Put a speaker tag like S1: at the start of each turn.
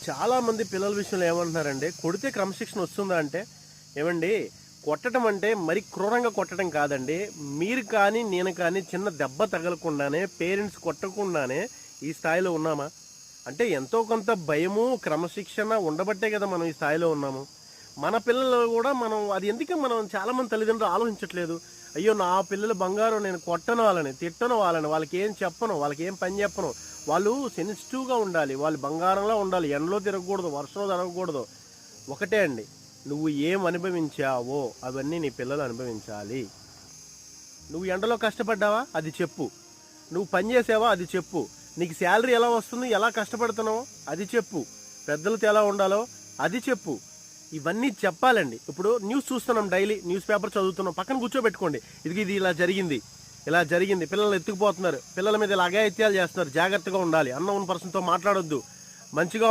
S1: చాలామంది పిల్లల విషయంలో ఏమంటున్నారంటే కొడితే క్రమశిక్షణ వస్తుందా అంటే, ఏమండి కొట్టడం అంటే మరి క్రూరంగా కొట్టడం కాదండి. మీరు కానీ నేను కానీ చిన్న దెబ్బ తగలకుండానే పేరెంట్స్ కొట్టకుండానే ఈ స్థాయిలో ఉన్నామా? అంటే ఎంతో కొంత భయము క్రమశిక్షణ ఉండబట్టే కదా మనం ఈ స్థాయిలో ఉన్నాము. మన పిల్లలు కూడా మనం అది ఎందుకు మనం చాలామంది తల్లిదండ్రులు ఆలోచించట్లేదు. అయ్యో నా పిల్లలు బంగారం, నేను కొట్టను వాళ్ళని, తిట్టను వాళ్ళని, వాళ్ళకి ఏం చెప్పను, వాళ్ళకి ఏం పని చెప్పను. వాళ్ళు సెన్సిటివ్గా ఉండాలి, వాళ్ళు బంగారంలా ఉండాలి, ఎండలో తిరగకూడదు, వర్షంలో తిరగకూడదు. ఒకటే అండి, నువ్వు ఏం అనుభవించావో అవన్నీ నీ పిల్లలు అనుభవించాలి. నువ్వు ఎండలో కష్టపడ్డావా అది చెప్పు, నువ్వు పని చేసావా అది చెప్పు, నీకు శాలరీ ఎలా వస్తుంది, ఎలా కష్టపడుతున్నావో అది చెప్పు, పెద్దలతో ఎలా ఉండాలో అది చెప్పు. ఇవన్నీ చెప్పాలండి. ఇప్పుడు న్యూస్ చూస్తున్నాం, డైలీ న్యూస్ పేపర్ చదువుతున్నాం, పక్కన కూర్చోబెట్టుకోండి. ఇది ఇలా జరిగింది, ఇలా జరిగింది, పిల్లలు ఎత్తుకుపోతున్నారు, పిల్లల మీద ఇలా అఘాయిత్యాలు చేస్తున్నారు, జాగ్రత్తగా ఉండాలి, అన్న ఉన్న పర్సన్తో మాట్లాడొద్దు, మంచిగా